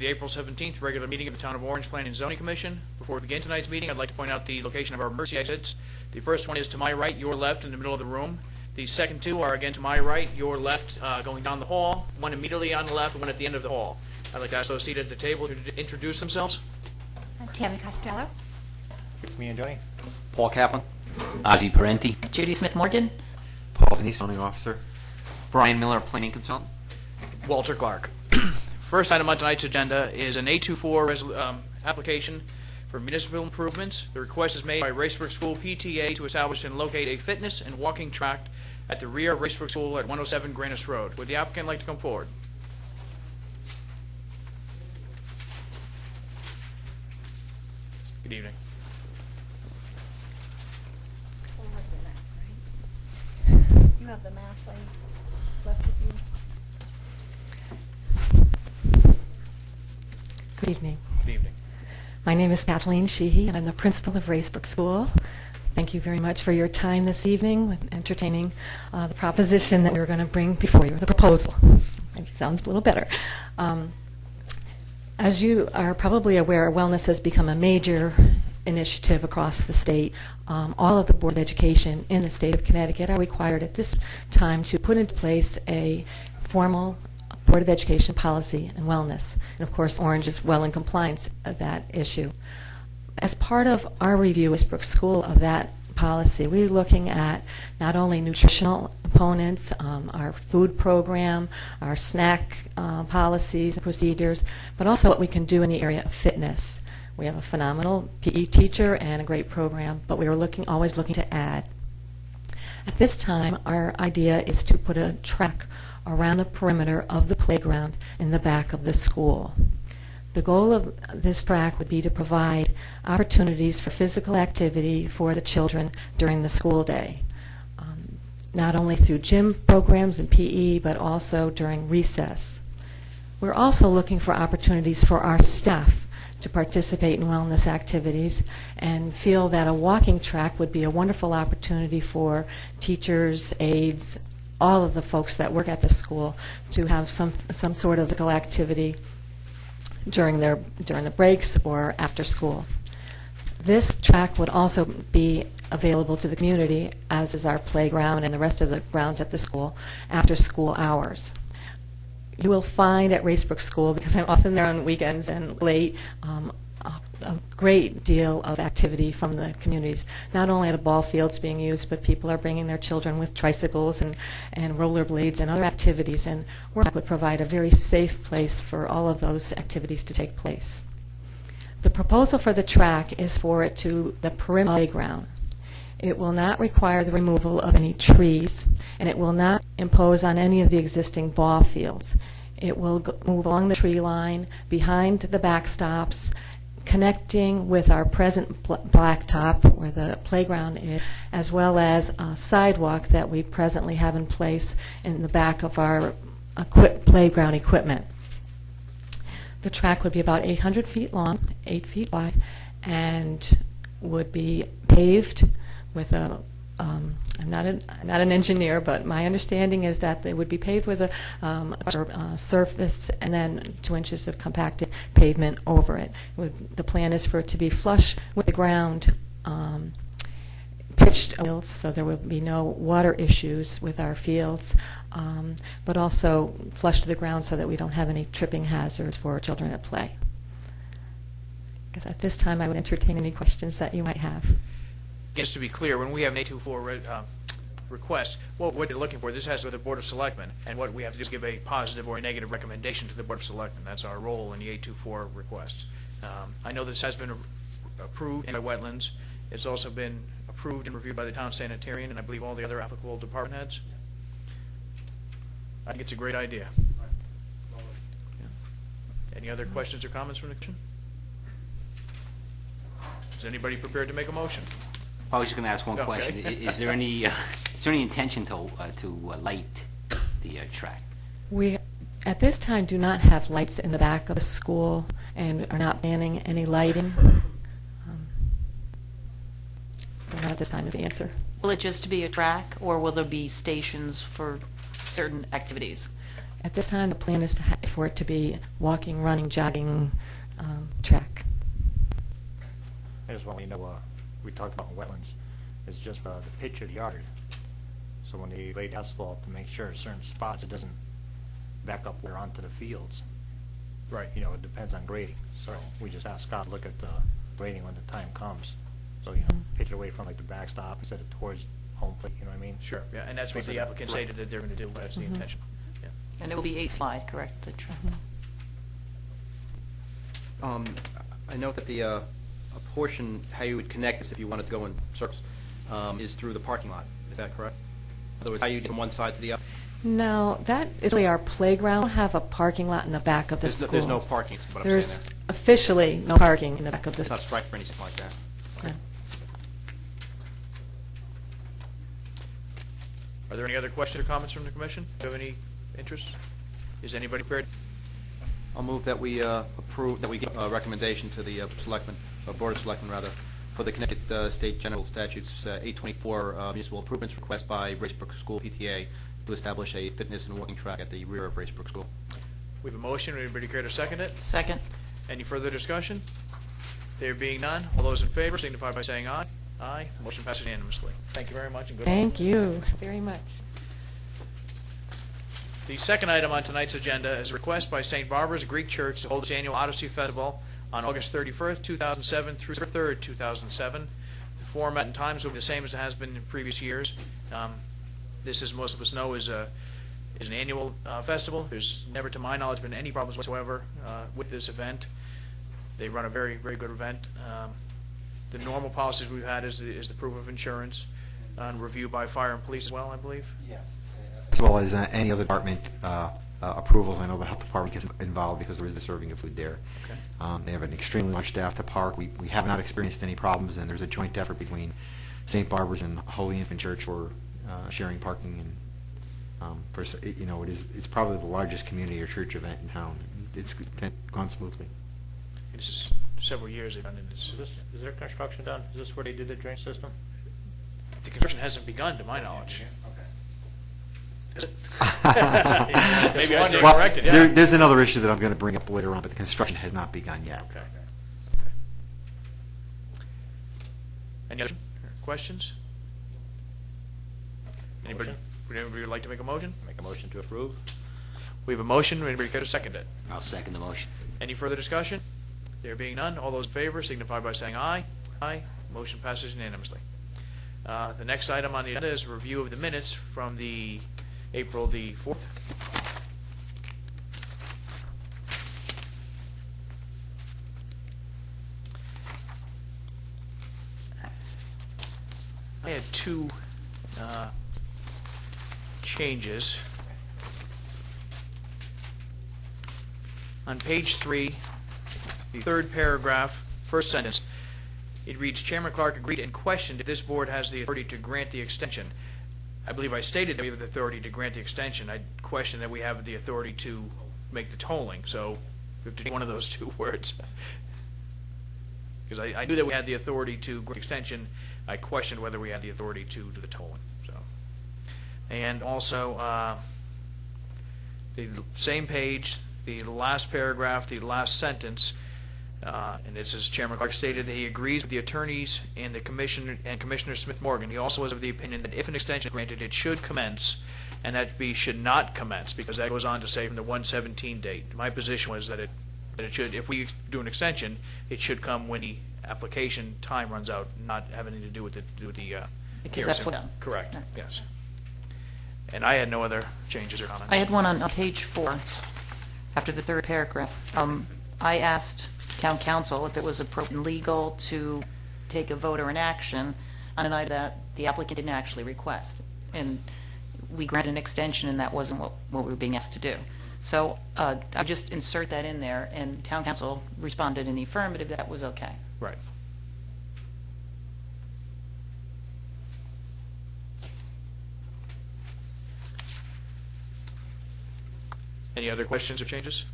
the April 17th regular meeting of the Town of Orange Planning and Zoning Commission. Before we begin tonight's meeting, I'd like to point out the location of our emergency exits. The first one is to my right, your left, in the middle of the room. The second two are again to my right, your left, going down the hall, one immediately on the left, and one at the end of the hall. I'd like to ask those seated at the table to introduce themselves. Tammy Costello. Me and Johnny. Paul Kaplan. Ozzie Parenti. Judy Smith-Morgan. Paul Denise, zoning officer. Brian Miller, planning consultant. Walter Clark. First item on tonight's agenda is an A24 application for municipal improvements. The request is made by Racebrook School PTA to establish and locate a fitness and walking track at the rear of Racebrook School at 107 Grannis Road. Would the applicant like to come forward? Good evening. You have the map I left with you. Good evening. Good evening. My name is Kathleen Sheehy, and I'm the principal of Racebrook School. Thank you very much for your time this evening with entertaining the proposition that we're going to bring before you, the proposal. It sounds a little better. As you are probably aware, wellness has become a major initiative across the state. All of the Board of Education in the state of Connecticut are required at this time to put into place a formal Board of Education policy and wellness. And of course, Orange is well in compliance of that issue. As part of our review as Brook School of that policy, we're looking at not only nutritional components, our food program, our snack policies and procedures, but also what we can do in the area of fitness. We have a phenomenal PE teacher and a great program, but we are always looking to add. At this time, our idea is to put a track around the perimeter of the playground in the back of the school. The goal of this track would be to provide opportunities for physical activity for the children during the school day, not only through gym programs and PE, but also during recess. We're also looking for opportunities for our staff to participate in wellness activities and feel that a walking track would be a wonderful opportunity for teachers, aides, all of the folks that work at the school to have some sort of physical activity during the breaks or after school. This track would also be available to the community, as is our playground and the rest of the grounds at the school, after school hours. You will find at Racebrook School, because I'm often there on weekends and late, a great deal of activity from the communities. Not only are the ball fields being used, but people are bringing their children with tricycles and rollerblades and other activities, and work would provide a very safe place for all of those activities to take place. The proposal for the track is for it to the perimeter playground. It will not require the removal of any trees, and it will not impose on any of the existing ball fields. It will move along the tree line, behind the backstops, connecting with our present blacktop where the playground is, as well as a sidewalk that we presently have in place in the back of our playground equipment. The track would be about 800 feet long, 8 feet wide, and would be paved with a, I'm not an engineer, but my understanding is that they would be paved with a surface and then 2 inches of compacted pavement over it. The plan is for it to be flush with the ground, pitched fields, so there will be no water issues with our fields, but also flush to the ground so that we don't have any tripping hazards for children at play. Because at this time, I would entertain any questions that you might have. Just to be clear, when we have an A24 request, what they're looking for, this has to go to the Board of Selectmen, and what we have to do is give a positive or a negative recommendation to the Board of Selectmen. That's our role in the A24 request. I know this has been approved by wetlands. It's also been approved and reviewed by the town sanitarian, and I believe all the other applicable department heads. I think it's a great idea. Yeah. Any other questions or comments from the commission? Is anybody prepared to make a motion? I was just going to ask one question. Is there any intention to light the track? We, at this time, do not have lights in the back of the school and are not planning any lighting. Not at this time is the answer. Will it just be a track, or will there be stations for certain activities? At this time, the plan is for it to be walking, running, jogging track. I just want to know, we talked about wetlands, it's just the pitch of the yard. So when they laid asphalt, to make sure certain spots, it doesn't back up where onto the fields. Right. You know, it depends on grading. So we just asked Scott to look at the grading when the time comes. So, you know, pitch it away from like the backstop instead of towards home plate, you know what I mean? Sure, yeah, and that's what the applicant stated that they're going to do. That's the intention. Yeah. And it will be 8 wide, correct? The track. I note that the a portion, how you would connect this if you wanted to go in circles, is through the parking lot. Is that correct? In other words, how you get from one side to the other? No, that is really our playground. We don't have a parking lot in the back of the school. There's no parking, is what I'm There's saying there. officially no parking in the back of the It's not school. striped for anything like that. No. Are there any other questions or comments from the commission? Do you have any interest? Is anybody prepared? I'll move that we approve, that we give a recommendation to the selectmen, Board of Selectmen rather, for the Connecticut State General Statutes 824 municipal improvements request by Racebrook School PTA to establish a fitness and walking track at the rear of Racebrook School. We have a motion. Anybody care to second it? Second. Any further discussion? There being none, all those in favor signify by saying aye. Aye. Motion passes unanimously. Thank you very much and good luck. Thank you very much. The second item on tonight's agenda is a request by St. Barbara's Greek Church to hold its annual Odyssey Festival on August 31st, 2007 through 3rd, 2007. The format and times will be the same as it has been in previous years. This, as most of us know, is an annual festival. There's never, to my knowledge, been any problems whatsoever with this event. They run a very, very good event. The normal policies we've had is the proof of insurance and review by fire and police as well, I believe. Yes. As well as any other department approvals. I know the health department gets involved because there is the serving of food there. Okay. They have an extremely large staff to park. We have not experienced any problems, and there's a joint effort between St. Barbara's and Holy Infant Church for sharing parking. And it's probably the largest community or church event in town. It's gone smoothly. This is several years they've done it. Is there construction done? Is this where they did the drain system? The construction hasn't begun, to my knowledge. Is it? Maybe I stand Well, corrected, yeah. there's another issue that I'm going to bring up later on, but the construction has not begun yet. Okay. Any other questions? Anybody would like to make a motion? Make a motion to approve? We have a motion. Anybody care to second it? I'll second the motion. Any further discussion? There being none, all those in favor signify by saying aye. Aye. Motion passes unanimously. The next item on the agenda is a review of the minutes from the April the 4th. I had two changes. On page 3, the third paragraph, first sentence, it reads, Chairman Clark agreed and questioned if this board has the authority to grant the extension. I believe I stated that we have the authority to grant the extension. I question that we have the authority to make the tolling, so we have to do one of those two words. Because I knew that we had the authority to grant the extension. I questioned whether we had the authority to do the tolling. So, and also, the same page, the last paragraph, the last sentence, and it says, Chairman Clark stated that he agrees with the attorneys and the commissioner and Commissioner Smith Morgan. He also is of the opinion that if an extension is granted, it should commence, and that B should not commence, because that goes on to say from the 1/17 date. My position was that it should, if we do an extension, it should come when the application time runs out, not have anything to do with the Because that's hearing. what- Correct. No. Yes. And I had no other changes or comments. I had one on page 4, after the third paragraph. I asked town council if it was appropriate and legal to take a vote or an action on an item that the applicant didn't actually request. And we granted an extension, and that wasn't what we were being asked to do. So I just insert that in there, and town council responded in the affirmative that was okay. Right. Any other questions or changes?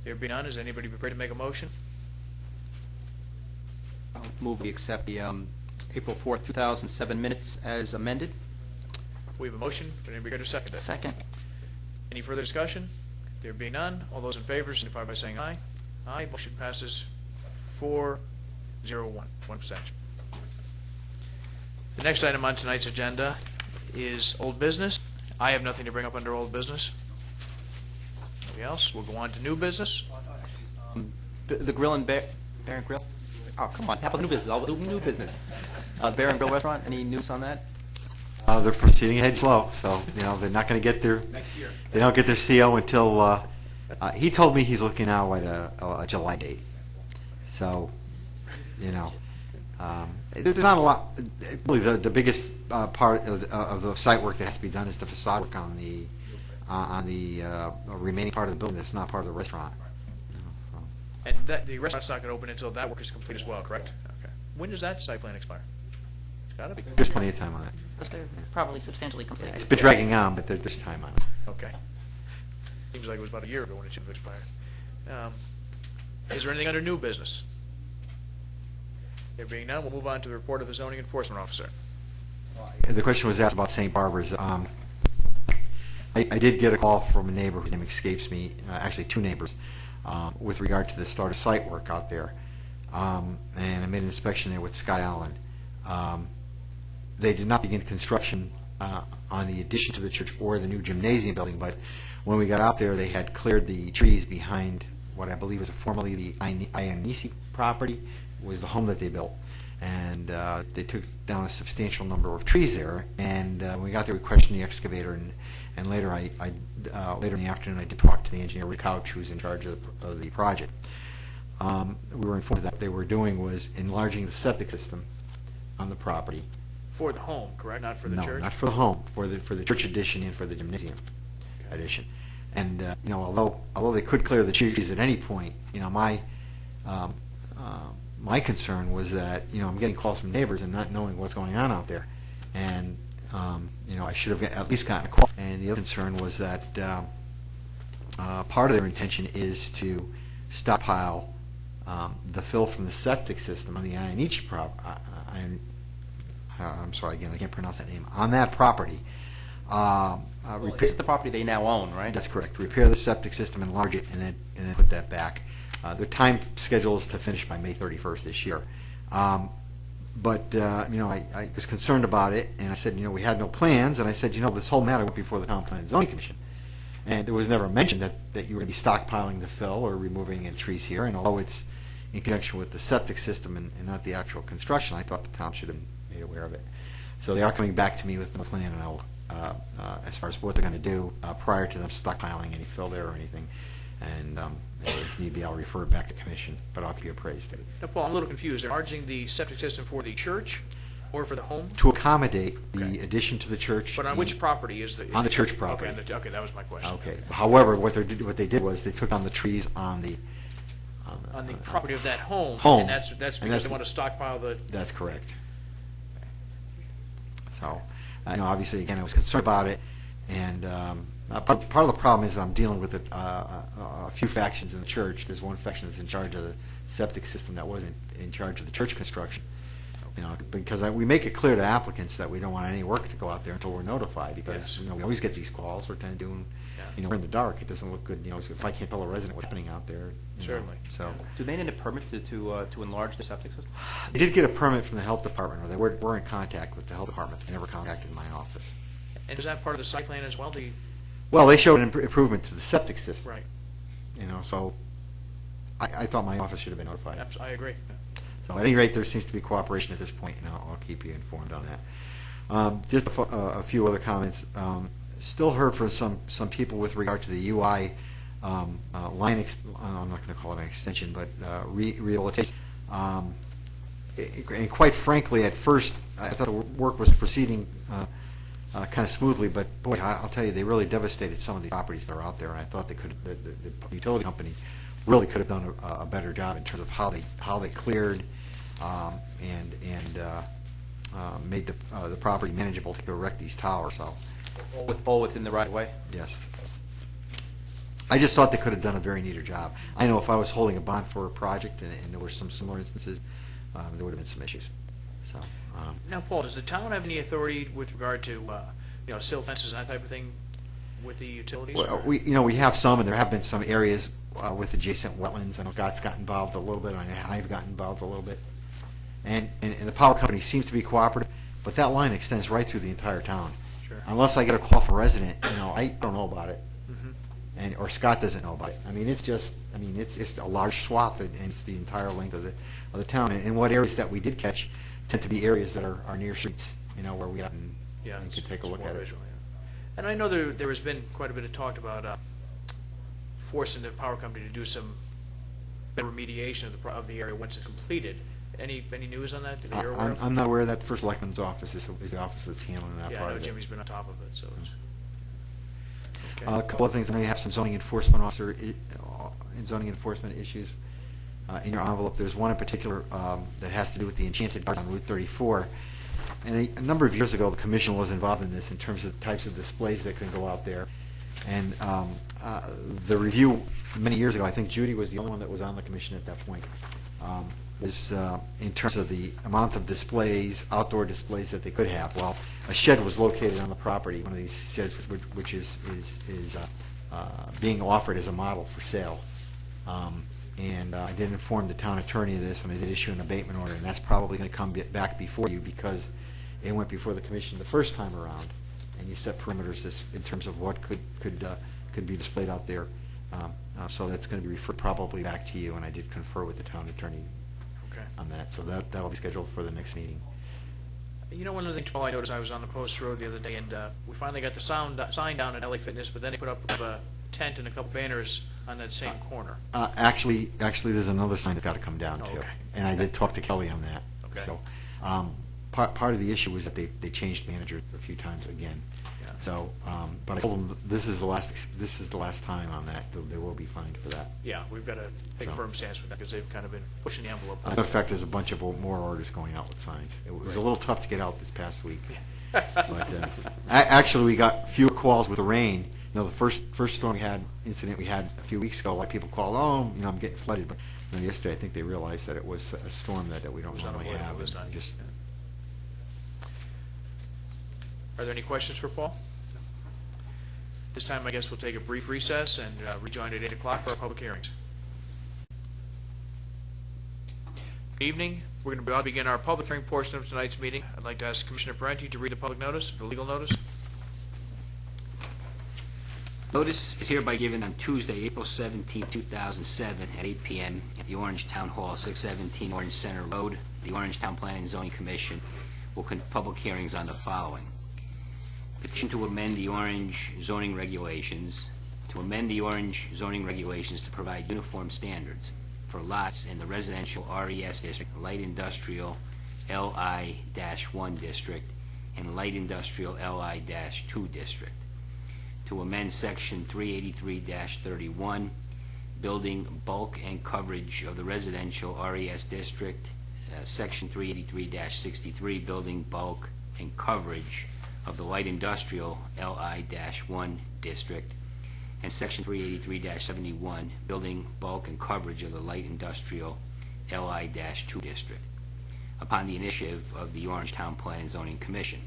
There be none, is anybody prepared to make a motion? I'll move we accept the April 4th, 2007 minutes as amended. We have a motion. Would anybody care to second it? Second. Any further discussion? There being none, all those in favor signify by saying aye. Aye. Motion passes 4-0-1. One abstention. The next item on tonight's agenda is old business. I have nothing to bring up under old business. Nobody else? We'll go on to new business. The Grill and Bear and Grill? Oh, come on, how about new business? I'll do new business. Bear and Grill Restaurant, any news on that? They're proceeding ahead slow, so, they're not going to get their... Next year. They don't get their CO until, he told me he's looking now at a July date. So, there's not a lot, really the biggest part of the site work that has to be done is the facade work on the remaining part of the building that's not part of the restaurant. And the restaurant's not going to open until that work is complete as well, correct? Okay. When does that site plan expire? It's got to be. There's plenty of time on it. Because they're probably substantially complete. It's been dragging on, but there's time on it. Okay. Seems like it was about a year ago when it should have expired. Is there anything under new business? There being none, we'll move on to the report of the zoning enforcement officer. The question was asked about St. Barbara's. I did get a call from a neighbor whose name escapes me, actually two neighbors, with regard to the start of site work out there. And I made an inspection there with Scott Allen. They did not begin construction on the addition to the church or the new gymnasium building, but when we got out there, they had cleared the trees behind what I believe was formerly the Ionisi property, was the home that they built. And they took down a substantial number of trees there. And when we got there, we questioned the excavator, and later later in the afternoon, I did talk to the engineer, Rick Couch, who's in charge of the project. We were informed that what they were doing was enlarging the septic system on the property. For the home, correct? Not for the No, church? not for the home, for the church addition and for the gymnasium addition. And although they could clear the trees at any point, my concern was that I'm getting calls from neighbors and not knowing what's going on out there, and I should have at least gotten a call. And the other concern was that part of their intention is to stockpile the fill from the septic system on the Ionici I'm sorry, again, I can't pronounce that name, on that property. This is the property they now own, right? That's correct. Repair the septic system, enlarge it, and then put that back. Their time schedule is to finish by May 31st this year. But I was concerned about it, and I said, we had no plans, and I said, this whole matter went before the Town Plan and Zoning Commission. And it was never mentioned that you were going to be stockpiling the fill or removing any trees here, and although it's in connection with the septic system and not the actual construction, I thought the town should have made aware of it. So they are coming back to me with the plan, and I'll, as far as what they're going to do prior to them stockpiling any fill there or anything. And if need be, I'll refer it back to commission, but I'll keep you appraised. Now, Paul, I'm a little confused. They're enlarging the septic system for the church or for the home? To accommodate the addition to the church. But on which property is the... On the church property. Okay, that was my question. Okay. However, what they did was they took down the trees on the property of that home. Home. And that's because they want to stockpile the... That's correct. So, obviously, again, I was concerned about it, and part of the problem is that I'm dealing with a few factions in the church. There's one faction that's in charge of the septic system that wasn't in charge of the church construction. Because we make it clear to applicants that we don't want any work to go out there until we're notified, because we always get these calls. We're kind of doing, we're in the dark. It doesn't look good. If I can't tell a resident what's happening out there. Certainly. So. Do they need a permit to enlarge the septic system? They did get a permit from the health department, or they were in contact with the health department. They never contacted my office. And is that part of the site plan as well? Well, they showed an improvement to the septic system. Right. So I thought my office should have been notified. I agree. So at any rate, there seems to be cooperation at this point, and I'll keep you informed on that. Just a few other comments. Still heard from some people with regard to the UI line. I'm not going to call it an extension, but rehabilitation. And quite frankly, at first, I thought the work was proceeding kind of smoothly, but boy, I'll tell you, they really devastated some of the properties that are out there, and I thought the utility company really could have done a better job in terms of how they cleared and made the property manageable to erect these towers. So, all within the right of way? Yes. I just thought they could have done a very neater job. I know if I was holding a bond for a project and there were some similar instances, there would have been some issues. So. Now, Paul, does the town have any authority with regard to sill fences and that type of thing with the utilities? Well, or- we have some, and there have been some areas with adjacent wetlands. I know Ogat's got involved a little bit, and I've gotten involved a little bit. And the power company seems to be cooperative, but that line extends right through the entire town. Sure. Unless I get a call from a resident, I don't know about it, Mhm. or Scott doesn't know about it. It's a large swath, and it's the entire length of the town. And what areas that we did catch tend to be areas that are near streets, where we can Yeah, and could take a it's look more at it. visual, yeah. And I know there has been quite a bit of talk about forcing the power company to do some better remediation of the area once it's completed. Any news on that that you're aware of? I'm not aware of that. The First Selectman's office is the office that's handling that Yeah, I part know of it. Jimmy's been on top of it, so it's... Okay. A couple of things. I know you have some zoning enforcement issues in your envelope. There's one in particular that has to do with the Enchanted Garden on Route 34. And a number of years ago, the commission was involved in this in terms of the types of displays that can go out there. And the review many years ago, I think Judy was the only one that was on the commission at that point, was in terms of the amount of displays, outdoor displays that they could have. Well, a shed was located on the property, one of these sheds which is being offered as a model for sale. And I did inform the town attorney of this, and I did issue an abatement order, and that's probably going to come back before you because it went before the commission the first time around, and you set perimeters in terms of what could be displayed out there. So that's going to be referred probably back to you, and I did confer with the town attorney on that. So that'll be scheduled for the next meeting. One of the things I noticed, I was on the post road the other day, and we finally got the sign down at LA Fitness, but then they put up a tent and a couple banners on that same corner. Actually, there's another sign that's got to come down, too. Okay. And I did talk to Kelly on that. Okay. So part of the issue was that they changed managers a few times again. Yeah. So, but I told them this is the last time on that. They will be fined for that. Yeah, we've got to take a firm stance with that because they've kind of been pushing the envelope. In fact, there's a bunch of more orders going out with signs. It was a little tough to get out this past week. But actually, we got fewer calls with the rain. The first storm incident we had a few weeks ago, a lot of people called, I'm getting flooded. But yesterday, I think they realized that it was a storm that we don't normally have. This time. Just Are there any questions for Paul? This time, I guess we'll take a brief recess and rejoin at 8 o'clock for our public hearings. Good evening. We're going to begin our public hearing portion of tonight's meeting. I'd like to ask Commissioner Parenti to read the public notice, the legal notice. Notice is hereby given on Tuesday, April 17, 2007, at 8 p.m. at the Orange Town Hall, 617 Orange Center Road. The Orange Town Planning and Zoning Commission will conduct public hearings on the following. Petition to amend the Orange zoning regulations, to provide uniform standards for lots in the residential RES district, light industrial LI-1 district, and light industrial LI-2 district. To amend section 383-31, building bulk and coverage of the residential RES district, section 383-63, building bulk and coverage of the light industrial LI-1 district, and section 383-71, building bulk and coverage of the light industrial LI-2 district, upon the initiative of the Orange Town Planning and Zoning Commission.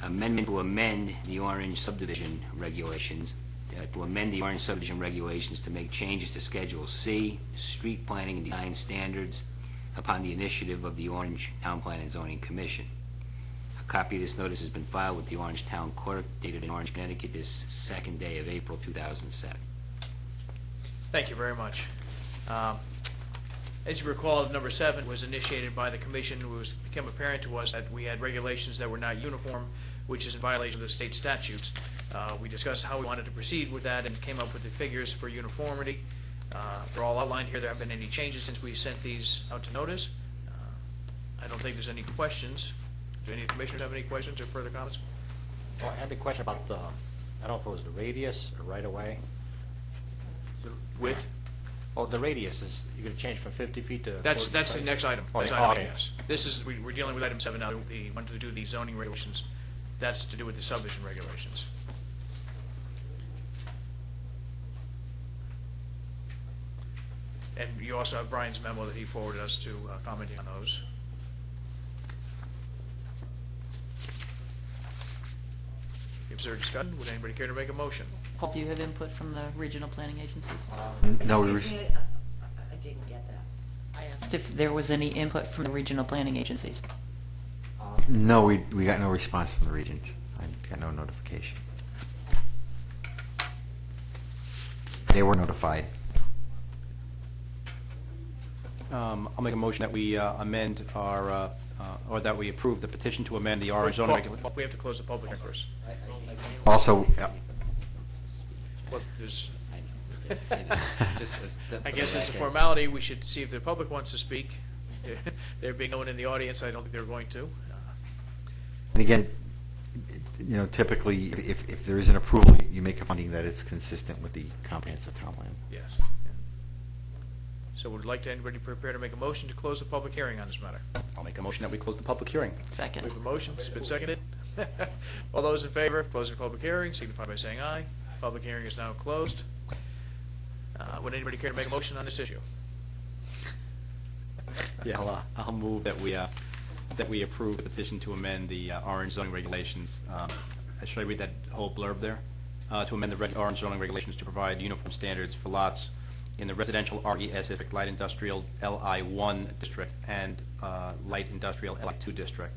Amendment to amend the Orange subdivision regulations, to make changes to Schedule C, street planning and design standards, upon the initiative of the Orange Town Planning and Zoning Commission. A copy of this notice has been filed with the Orange Town Clerk, dated in Orange, Connecticut, this second day of April 2007. Thank you very much. As you recall, number 7 was initiated by the commission. It became apparent to us that we had regulations that were not uniform, which is in violation of the state statutes. We discussed how we wanted to proceed with that and came up with the figures for uniformity. They're all outlined here. There haven't been any changes since we sent these out to notice. I don't think there's any questions. Do any commissioners have any questions or further comments? Well, I had a question about I don't know if it was the radius or right away. With? Oh, the radius is, you're going to change from 50 feet to... That's the next item. Oh, Next yeah. item, Okay. yes. This is, we're dealing with item 7 now. We wanted to do the zoning regulations. That's to do with the subdivision regulations. And you also have Brian's memo that he forwarded us to commenting on those. Is there discussion? Would anybody care to make a motion? Paul, do you have input from the regional planning agencies? No, we Excuse me, I didn't get that. I asked if there was any input from the regional planning agencies. no, we got no response from the Regents. I got no notification. They were notified. I'll make a motion that we amend our, or that we approve the petition to amend the R zoning regulations. We have to close the public hearing first. Also, What is, Just I guess it's a formality. We should see if the public wants to speak. There being no one in the audience, I don't think they're going to. and again, typically, if there is an approval, you make a finding that it's consistent with the comprehensive town plan. Yes. So would anybody prepare to make a motion to close the public hearing on this matter? I'll make a motion that we close the public hearing. We Second. have a motion, it's been seconded. All those in favor of closing the public hearing signify by saying aye. Public hearing is now closed. Would anybody care to make a motion on this issue? Yeah, I'll move that we approve the petition to amend the Orange zoning regulations. Should I read that whole blurb there? To amend the Orange zoning regulations to provide uniform standards for lots in the residential RES district, light industrial LI1 district, and light industrial LI2 district.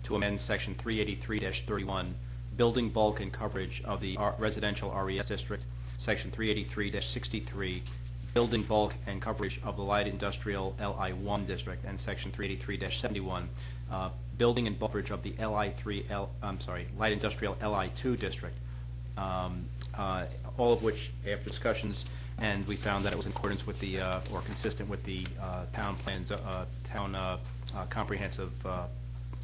To amend section 383-31, building bulk and coverage of the residential RES district, section 383-63, building bulk and coverage of the light industrial LI1 district, and section 383-71, building and bulk coverage of the light industrial LI2 district. All of which, after discussions, and we found that it was in accordance with the, or consistent with the town plans, comprehensive,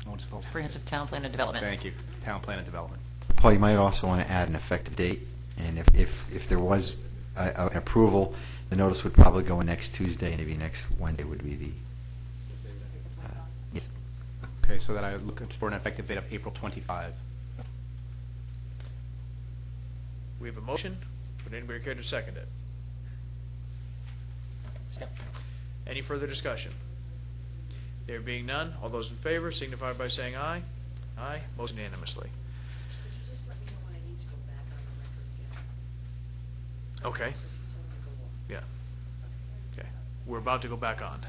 what's it called? Comprehensive Town Plan of Development. Thank you, town plan and development. Paul, you might also want to add an effective date, and if there was an approval, the notice would probably go in next Tuesday, and maybe next Wednesday would be the, yes. Okay, so that I look for an effective date of April 25. We have a motion. Would anybody care to second it? Any further discussion? There being none, all those in favor signify by saying aye. Aye, motion unanimously. Could you just let me know when I need to go back on the record again? Okay, yeah. Okay, we're about to go back on.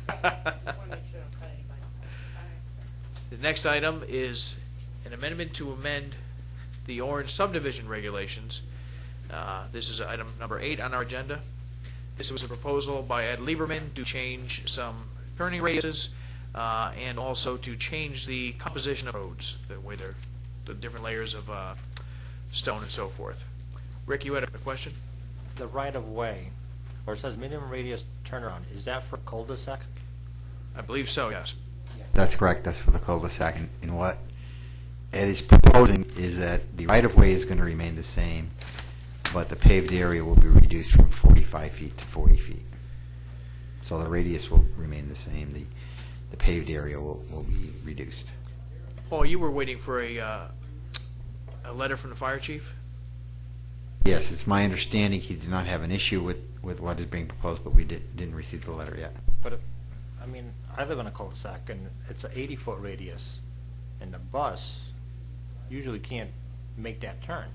Just want to make sure I don't cut anybody off. The next item is an amendment to amend the Orange subdivision regulations. This is item number 8 on our agenda. This was a proposal by Ed Lieberman to change some turning radiuses and also to change the composition of roads, the way they're, the different layers of stone and so forth. Rick, you had a question? The right-of-way, where it says minimum radius turnaround, is that for cul-de-sac? I believe so, yes. That's correct, that's for the cul-de-sac, and what Ed is proposing is that the right-of-way is going to remain the same, but the paved area will be reduced from 45 feet to 40 feet. So the radius will remain the same, the paved area will be reduced. Paul, you were waiting for a letter from the fire chief? Yes, it's my understanding he did not have an issue with what is being proposed, but we didn't receive the letter yet. But, I mean, I live in a cul-de-sac, and it's an 80-foot radius, and the bus usually can't make that turn.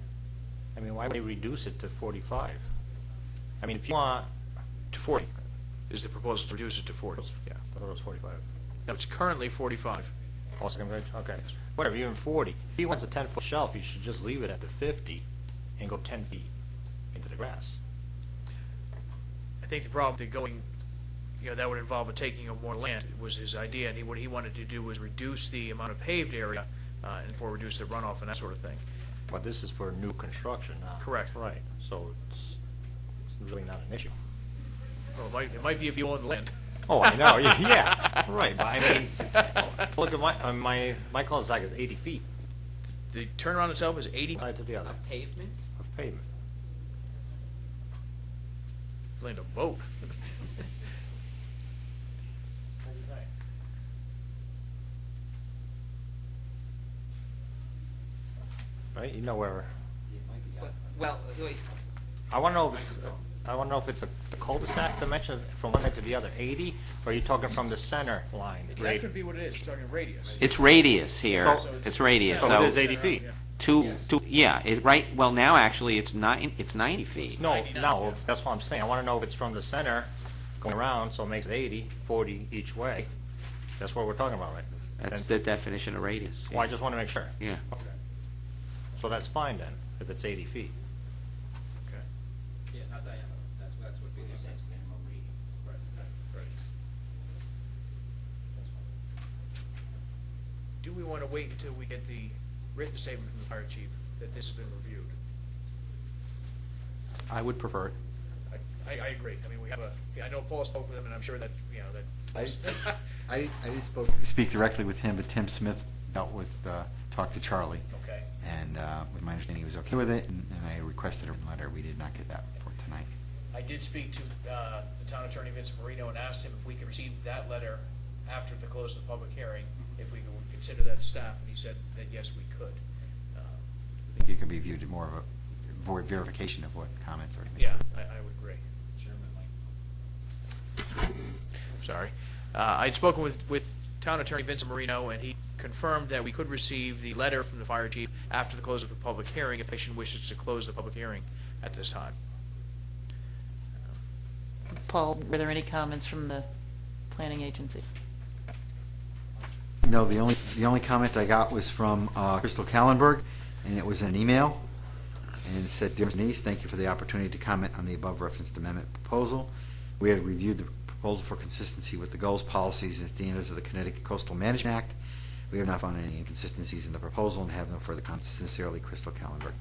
I mean, why would they reduce it to 45? I mean, if you want... To 40 is the proposal to reduce it to 40. Yeah. I thought it was 45. No, it's currently 45. Oh, second page? Okay. Whatever, even 40. If he wants a 10-foot shelf, you should just leave it at the 50 and go 10 feet into the grass. I think the problem with going, that would involve a taking of more land, was his idea, and what he wanted to do was reduce the amount of paved area and for reduce the runoff and that sort of thing. But this is for new construction now. Correct. Right, so it's really not an issue. Well, it might be if you own the land. Oh, I know, yeah, right, but I mean, look at my cul-de-sac is 80 feet. The turnaround itself is 80. Side to the other. Pavement? Of pavement. Land a boat. Right, you know where, Well, wait, I want to know if it's, a cul-de-sac dimension from one side to the other, 80, or are you talking from the center line? That could be what it is. You're talking radius. It's radius here. So- It's radius. So So it is 80 feet. Yeah, right, well, now actually it's 90 feet. No, no, that's what I'm saying. I want to know if it's from the center going around, so it makes it 80, 40 each way. That's what we're talking about, right? That's Then- the definition of radius. Well, I just want to make sure. Yeah. So that's fine then, if it's 80 feet. Yeah, not diameter. That's what it says, minimum reading. Right. Do we want to wait until we get the written statement from the fire chief that this has been reviewed? I would prefer it. I agree. I mean, we have I know Paul spoke with him, and I'm sure that, that. I didn't speak directly with him, but Tim Smith talked to Charlie. Okay. And with my understanding, he was okay with it, and I requested a letter. We did not get that for tonight. I did speak to the town attorney, Vincent Marino, and asked him if we could receive that letter after the close of the public hearing, if we would consider that staff, and he said that yes, we could. I think it can be viewed as more of a verification of what comments are made. Yeah, I would agree. Sorry. I'd spoken with town attorney Vincent Marino, and he confirmed that we could receive the letter from the fire chief after the close of the public hearing if the commission wishes to close the public hearing at this time. Paul, were there any comments from the planning agency? No, the only comment I got was from Crystal Kallenberg, and it was an email, and it said, "Dear Ms. Denise, thank you for the opportunity to comment on the above referenced amendment proposal. We have reviewed the proposal for consistency with the goals, policies, and standards of the Connecticut Coastal Management Act. We have not found any inconsistencies in the proposal and have no further comments. Sincerely, Crystal Kallenberg."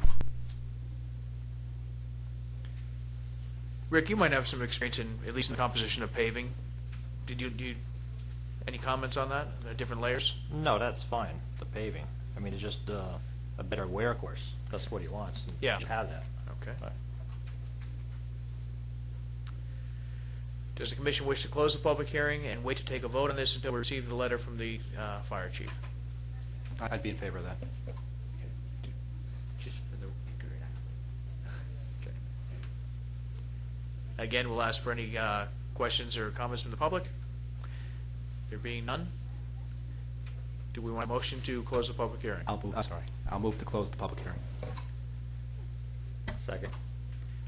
Rick, you might have some experience in, at least in the composition of paving. Do you any comments on that, the different layers? No, that's fine, the paving. I mean, it's just a better wear course. That's what he wants. and Yeah. you should have that. Okay. Right. Does the commission wish to close the public hearing and wait to take a vote on this until we receive the letter from the fire chief? I'd be in favor of that. Okay. Again, we'll ask for any questions or comments from the public. There being none, do we want a motion to close the public hearing? I'll move to close the public hearing. Second.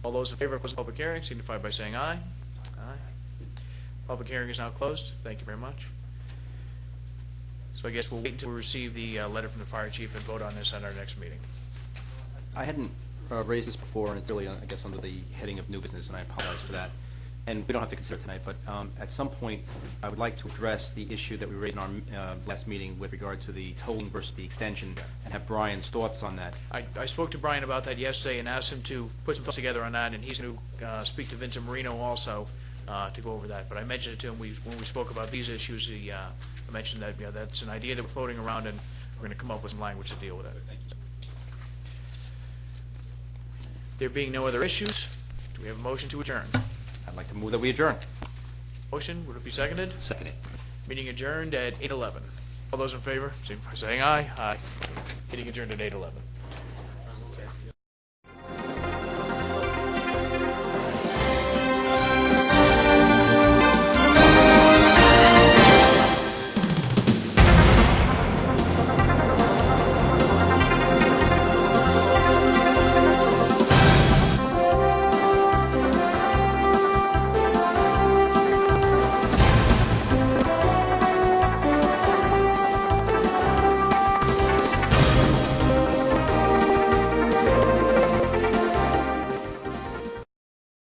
All those in favor of closing the public hearing signify by saying aye. Aye. Public hearing is now closed. Thank you very much. So I guess we'll wait until we receive the letter from the fire chief and vote on this at our next meeting. I hadn't raised this before, and it's really, I guess, under the heading of new business, and I apologize for that. And we don't have to consider it tonight, but at some point, I would like to address the issue that we raised in our last meeting with regard to the tolling versus the extension, and have Brian's thoughts on that. I spoke to Brian about that yesterday and asked him to put some thoughts together on that, and he's going to speak to Vincent Marino also to go over that. But I mentioned it to him when we spoke about these issues. I mentioned that that's an idea that we're floating around, and we're going to come up with some language to deal with it. Thank you. There being no other issues, do we have a motion to adjourn? I'd like to move that we adjourn. Motion, would it be seconded? Seconded. Meeting adjourned at 8:11. All those in favor, signify by saying aye. Aye. Meeting adjourned at 8:11.